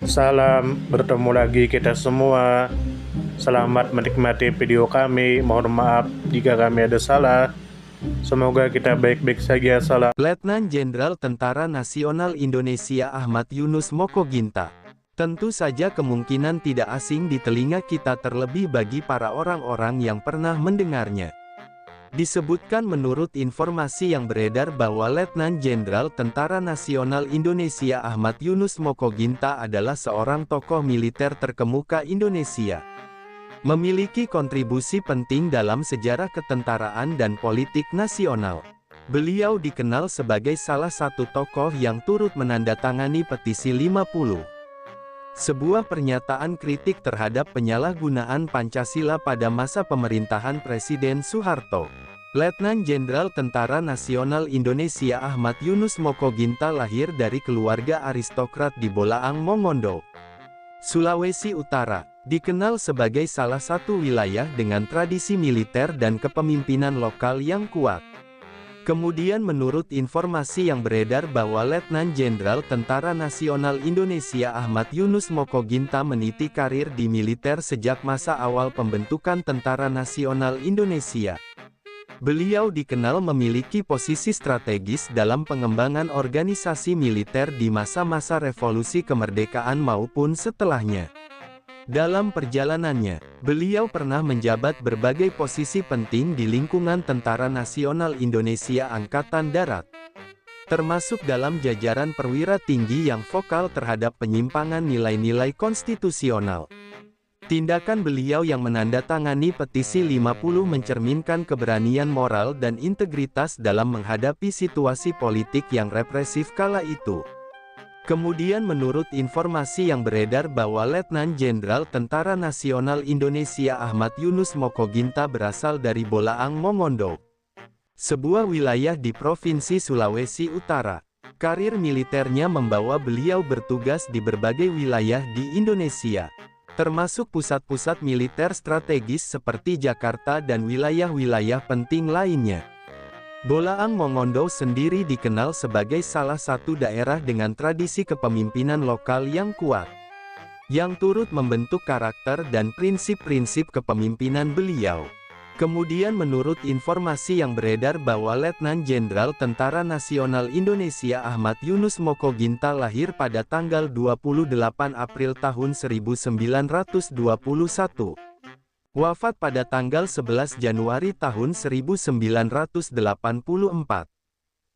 Salam, bertemu lagi kita semua. Selamat menikmati video kami. Mohon maaf jika kami ada salah. Semoga kita baik-baik saja. Salam. Letnan Jenderal Tentara Nasional Indonesia Ahmad Yunus Mokoginta. Tentu saja kemungkinan tidak asing di telinga kita, terlebih bagi para orang-orang yang pernah mendengarnya. Disebutkan menurut informasi yang beredar bahwa Letnan Jenderal Tentara Nasional Indonesia Ahmad Yunus Mokoginta adalah seorang tokoh militer terkemuka Indonesia. Memiliki kontribusi penting dalam sejarah ketentaraan dan politik nasional. Beliau dikenal sebagai salah satu tokoh yang turut menandatangani petisi 50. Sebuah pernyataan kritik terhadap penyalahgunaan Pancasila pada masa pemerintahan Presiden Soeharto. Letnan Jenderal Tentara Nasional Indonesia Ahmad Yunus Mokoginta lahir dari keluarga aristokrat di Bolaang Mongondo, Sulawesi Utara. Dikenal sebagai salah satu wilayah dengan tradisi militer dan kepemimpinan lokal yang kuat. Kemudian menurut informasi yang beredar bahwa Letnan Jenderal Tentara Nasional Indonesia Ahmad Yunus Mokoginta meniti karir di militer sejak masa awal pembentukan Tentara Nasional Indonesia. Beliau dikenal memiliki posisi strategis dalam pengembangan organisasi militer di masa-masa revolusi kemerdekaan maupun setelahnya. Dalam perjalanannya, beliau pernah menjabat berbagai posisi penting di lingkungan Tentara Nasional Indonesia Angkatan Darat, termasuk dalam jajaran perwira tinggi yang vokal terhadap penyimpangan nilai-nilai konstitusional. Tindakan beliau yang menandatangani petisi 50 mencerminkan keberanian moral dan integritas dalam menghadapi situasi politik yang represif kala itu. Kemudian menurut informasi yang beredar bahwa Letnan Jenderal Tentara Nasional Indonesia Ahmad Yunus Mokoginta berasal dari Bolaang Mongondo, sebuah wilayah di Provinsi Sulawesi Utara. Karir militernya membawa beliau bertugas di berbagai wilayah di Indonesia, termasuk pusat-pusat militer strategis seperti Jakarta dan wilayah-wilayah penting lainnya. Bolaang Mongondo sendiri dikenal sebagai salah satu daerah dengan tradisi kepemimpinan lokal yang kuat, yang turut membentuk karakter dan prinsip-prinsip kepemimpinan beliau. Kemudian menurut informasi yang beredar bahwa Letnan Jenderal Tentara Nasional Indonesia Ahmad Yunus Mokoginta lahir pada tanggal 28 April tahun 1921. Wafat pada tanggal 11 Januari tahun 1984.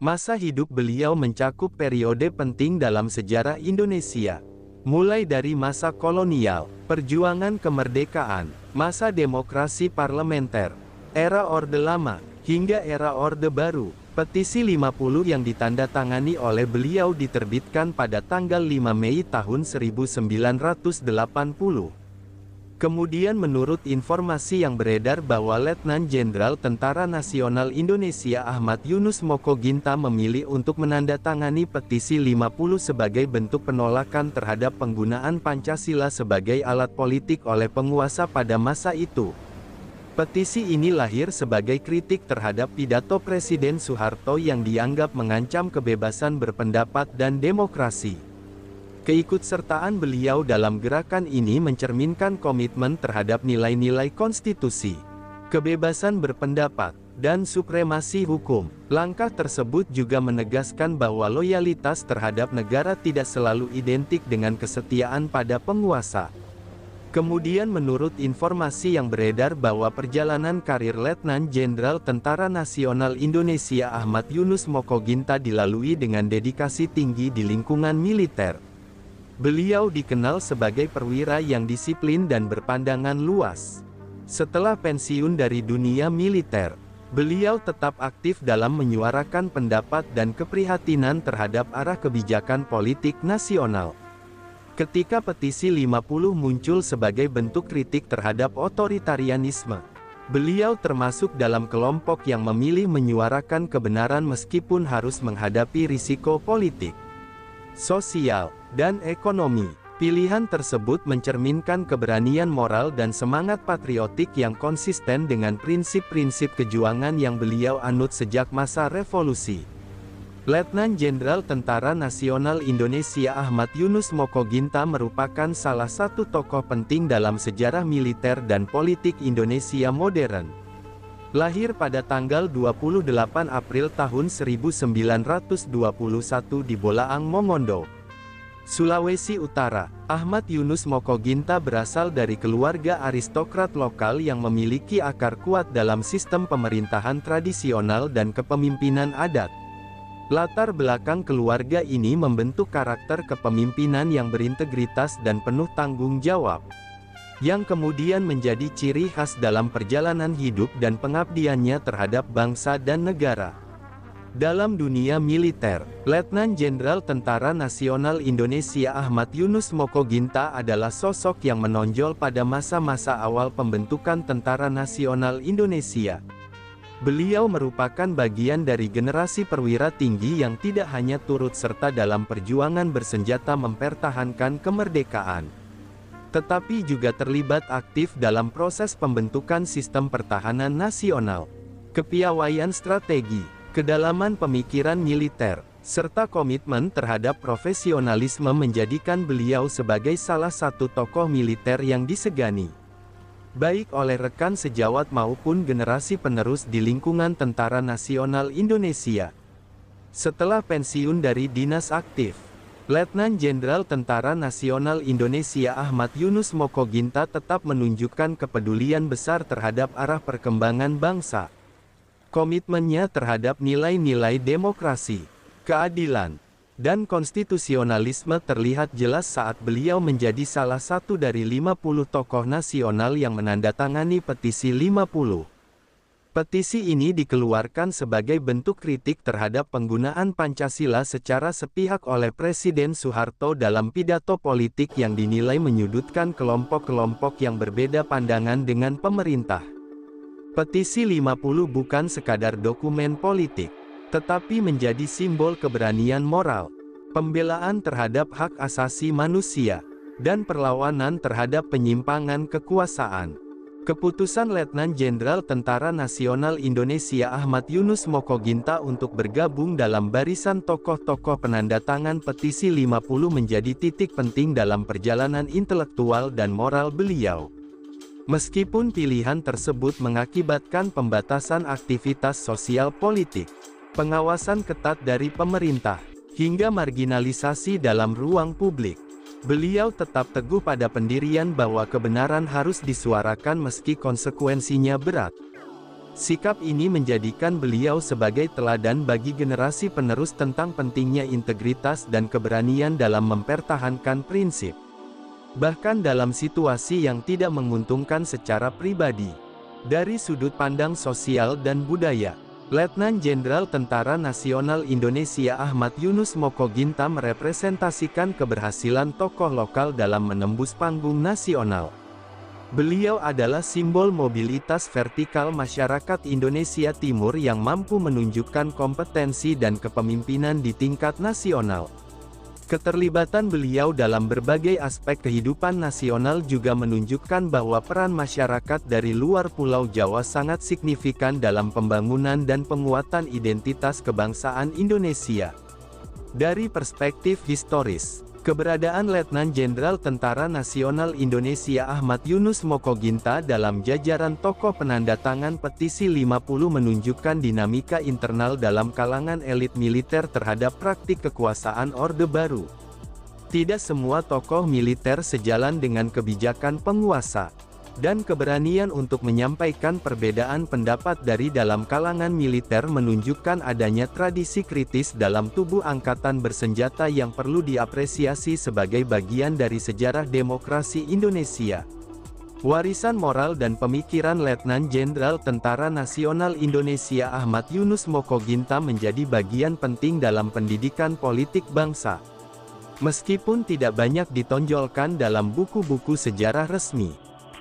Masa hidup beliau mencakup periode penting dalam sejarah Indonesia, mulai dari masa kolonial, perjuangan kemerdekaan, masa demokrasi parlementer, era Orde Lama, hingga era Orde Baru. Petisi 50 yang ditandatangani oleh beliau diterbitkan pada tanggal 5 Mei tahun 1980. Kemudian menurut informasi yang beredar bahwa Letnan Jenderal Tentara Nasional Indonesia Ahmad Yunus Mokoginta memilih untuk menandatangani petisi 50 sebagai bentuk penolakan terhadap penggunaan Pancasila sebagai alat politik oleh penguasa pada masa itu. Petisi ini lahir sebagai kritik terhadap pidato Presiden Soeharto yang dianggap mengancam kebebasan berpendapat dan demokrasi. Keikutsertaan beliau dalam gerakan ini mencerminkan komitmen terhadap nilai-nilai konstitusi, kebebasan berpendapat, dan supremasi hukum. Langkah tersebut juga menegaskan bahwa loyalitas terhadap negara tidak selalu identik dengan kesetiaan pada penguasa. Kemudian menurut informasi yang beredar bahwa perjalanan karir Letnan Jenderal Tentara Nasional Indonesia Ahmad Yunus Mokoginta dilalui dengan dedikasi tinggi di lingkungan militer. Beliau dikenal sebagai perwira yang disiplin dan berpandangan luas. Setelah pensiun dari dunia militer, beliau tetap aktif dalam menyuarakan pendapat dan keprihatinan terhadap arah kebijakan politik nasional. Ketika petisi 50 muncul sebagai bentuk kritik terhadap otoritarianisme, beliau termasuk dalam kelompok yang memilih menyuarakan kebenaran meskipun harus menghadapi risiko politik, sosial, dan ekonomi. Pilihan tersebut mencerminkan keberanian moral dan semangat patriotik yang konsisten dengan prinsip-prinsip kejuangan yang beliau anut sejak masa revolusi. Letnan Jenderal Tentara Nasional Indonesia Ahmad Yunus Mokoginta merupakan salah satu tokoh penting dalam sejarah militer dan politik Indonesia modern. Lahir pada tanggal 28 April tahun 1921 di Bolaang Mongondo, Sulawesi Utara, Ahmad Yunus Mokoginta berasal dari keluarga aristokrat lokal yang memiliki akar kuat dalam sistem pemerintahan tradisional dan kepemimpinan adat. Latar belakang keluarga ini membentuk karakter kepemimpinan yang berintegritas dan penuh tanggung jawab, yang kemudian menjadi ciri khas dalam perjalanan hidup dan pengabdiannya terhadap bangsa dan negara. Dalam dunia militer, Letnan Jenderal Tentara Nasional Indonesia Ahmad Yunus Mokoginta adalah sosok yang menonjol pada masa-masa awal pembentukan Tentara Nasional Indonesia. Beliau merupakan bagian dari generasi perwira tinggi yang tidak hanya turut serta dalam perjuangan bersenjata mempertahankan kemerdekaan, tetapi juga terlibat aktif dalam proses pembentukan sistem pertahanan nasional. Kepiawaian strategi, kedalaman pemikiran militer, serta komitmen terhadap profesionalisme menjadikan beliau sebagai salah satu tokoh militer yang disegani, baik oleh rekan sejawat maupun generasi penerus di lingkungan Tentara Nasional Indonesia. Setelah pensiun dari dinas aktif, Letnan Jenderal Tentara Nasional Indonesia Ahmad Yunus Mokoginta tetap menunjukkan kepedulian besar terhadap arah perkembangan bangsa. Komitmennya terhadap nilai-nilai demokrasi, keadilan, dan konstitusionalisme terlihat jelas saat beliau menjadi salah satu dari 50 tokoh nasional yang menandatangani petisi 50. Petisi ini dikeluarkan sebagai bentuk kritik terhadap penggunaan Pancasila secara sepihak oleh Presiden Soeharto dalam pidato politik yang dinilai menyudutkan kelompok-kelompok yang berbeda pandangan dengan pemerintah. Petisi 50 bukan sekadar dokumen politik, tetapi menjadi simbol keberanian moral, pembelaan terhadap hak asasi manusia, dan perlawanan terhadap penyimpangan kekuasaan. Keputusan Letnan Jenderal Tentara Nasional Indonesia Ahmad Yunus Mokoginta untuk bergabung dalam barisan tokoh-tokoh penandatangan petisi 50 menjadi titik penting dalam perjalanan intelektual dan moral beliau. Meskipun pilihan tersebut mengakibatkan pembatasan aktivitas sosial politik, pengawasan ketat dari pemerintah, hingga marginalisasi dalam ruang publik, beliau tetap teguh pada pendirian bahwa kebenaran harus disuarakan meski konsekuensinya berat. Sikap ini menjadikan beliau sebagai teladan bagi generasi penerus tentang pentingnya integritas dan keberanian dalam mempertahankan prinsip, bahkan dalam situasi yang tidak menguntungkan secara pribadi. Dari sudut pandang sosial dan budaya, Letnan Jenderal Tentara Nasional Indonesia Ahmad Yunus Mokoginta merepresentasikan keberhasilan tokoh lokal dalam menembus panggung nasional. Beliau adalah simbol mobilitas vertikal masyarakat Indonesia Timur yang mampu menunjukkan kompetensi dan kepemimpinan di tingkat nasional. Keterlibatan beliau dalam berbagai aspek kehidupan nasional juga menunjukkan bahwa peran masyarakat dari luar Pulau Jawa sangat signifikan dalam pembangunan dan penguatan identitas kebangsaan Indonesia. Dari perspektif historis, keberadaan Letnan Jenderal Tentara Nasional Indonesia Ahmad Yunus Mokoginta dalam jajaran tokoh penandatangan petisi 50 menunjukkan dinamika internal dalam kalangan elit militer terhadap praktik kekuasaan Orde Baru. Tidak semua tokoh militer sejalan dengan kebijakan penguasa, dan keberanian untuk menyampaikan perbedaan pendapat dari dalam kalangan militer menunjukkan adanya tradisi kritis dalam tubuh angkatan bersenjata yang perlu diapresiasi sebagai bagian dari sejarah demokrasi Indonesia. Warisan moral dan pemikiran Letnan Jenderal Tentara Nasional Indonesia Ahmad Yunus Mokoginta menjadi bagian penting dalam pendidikan politik bangsa. Meskipun tidak banyak ditonjolkan dalam buku-buku sejarah resmi,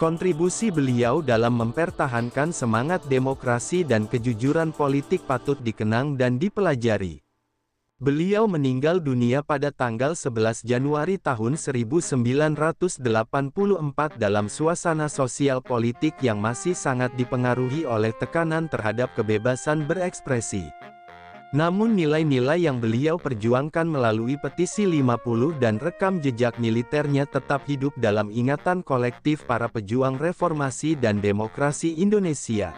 kontribusi beliau dalam mempertahankan semangat demokrasi dan kejujuran politik patut dikenang dan dipelajari. Beliau meninggal dunia pada tanggal 11 Januari tahun 1984 dalam suasana sosial politik yang masih sangat dipengaruhi oleh tekanan terhadap kebebasan berekspresi. Namun nilai-nilai yang beliau perjuangkan melalui petisi 50 dan rekam jejak militernya tetap hidup dalam ingatan kolektif para pejuang reformasi dan demokrasi Indonesia.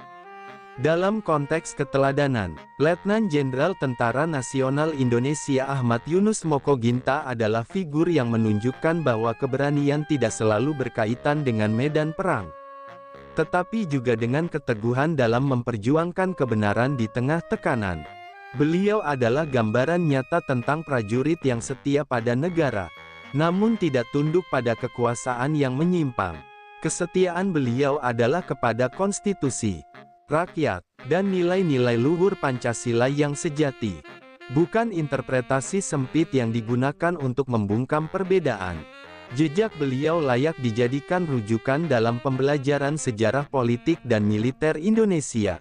Dalam konteks keteladanan, Letnan Jenderal Tentara Nasional Indonesia Ahmad Yunus Mokoginta adalah figur yang menunjukkan bahwa keberanian tidak selalu berkaitan dengan medan perang, tetapi juga dengan keteguhan dalam memperjuangkan kebenaran di tengah tekanan. Beliau adalah gambaran nyata tentang prajurit yang setia pada negara, namun tidak tunduk pada kekuasaan yang menyimpang. Kesetiaan beliau adalah kepada konstitusi, rakyat, dan nilai-nilai luhur Pancasila yang sejati. Bukan interpretasi sempit yang digunakan untuk membungkam perbedaan. Jejak beliau layak dijadikan rujukan dalam pembelajaran sejarah politik dan militer Indonesia,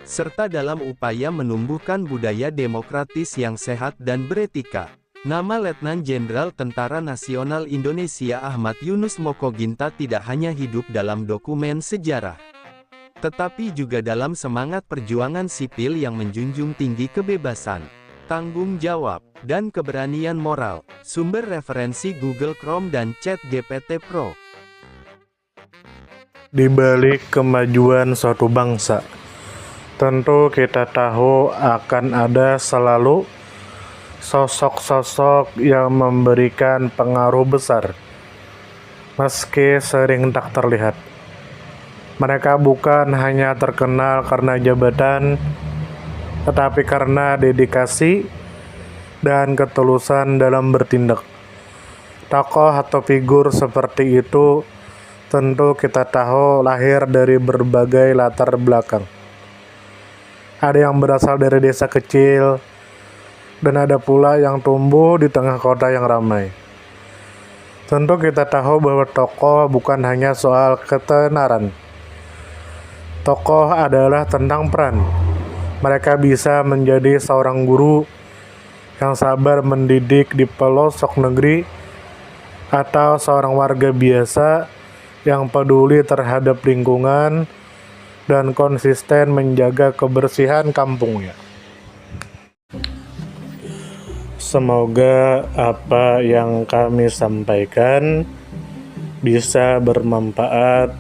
serta dalam upaya menumbuhkan budaya demokratis yang sehat dan beretika. Nama Letnan Jenderal Tentara Nasional Indonesia Ahmad Yunus Mokoginta tidak hanya hidup dalam dokumen sejarah, tetapi juga dalam semangat perjuangan sipil yang menjunjung tinggi kebebasan, tanggung jawab, dan keberanian moral. Sumber referensi Google Chrome dan ChatGPT Pro. Di balik kemajuan suatu bangsa, tentu kita tahu akan ada selalu sosok-sosok yang memberikan pengaruh besar, meski sering tak terlihat. Mereka bukan hanya terkenal karena jabatan, tetapi karena dedikasi dan ketulusan dalam bertindak. Tokoh atau figur seperti itu tentu kita tahu lahir dari berbagai latar belakang. Ada yang berasal dari desa kecil, dan ada pula yang tumbuh di tengah kota yang ramai. Tentu kita tahu bahwa tokoh bukan hanya soal ketenaran. Tokoh adalah tentang peran. Mereka bisa menjadi seorang guru yang sabar mendidik di pelosok negeri, atau seorang warga biasa yang peduli terhadap lingkungan dan konsisten menjaga kebersihan kampungnya. Semoga apa yang kami sampaikan bisa bermanfaat,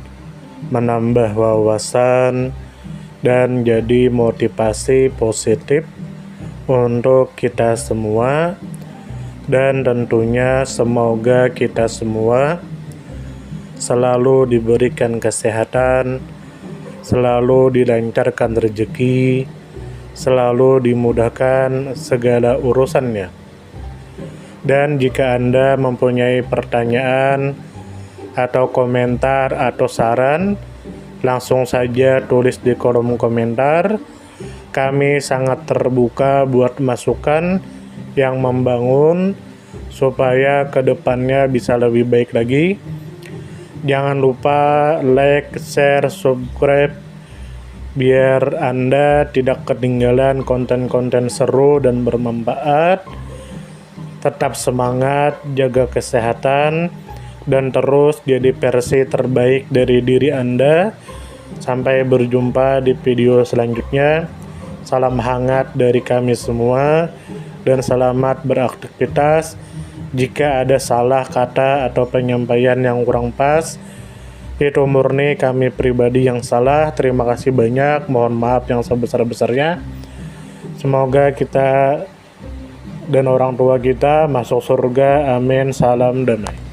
menambah wawasan, dan jadi motivasi positif untuk kita semua. Dan tentunya semoga kita semua selalu diberikan kesehatan, selalu dilancarkan rezeki, selalu dimudahkan segala urusannya. Dan jika Anda mempunyai pertanyaan atau komentar atau saran, langsung saja tulis di kolom komentar. Kami sangat terbuka buat masukan yang membangun supaya kedepannya bisa lebih baik lagi. Jangan lupa like, share, subscribe biar Anda tidak ketinggalan konten-konten seru dan bermanfaat. Tetap semangat, jaga kesehatan, dan terus jadi versi terbaik dari diri Anda. Sampai berjumpa di video selanjutnya. Salam hangat dari kami semua, dan selamat beraktivitas. Jika ada salah kata atau penyampaian yang kurang pas, itu murni kami pribadi yang salah. Terima kasih banyak, mohon maaf yang sebesar-besarnya. Semoga kita dan orang tua kita masuk surga, amin. Salam damai.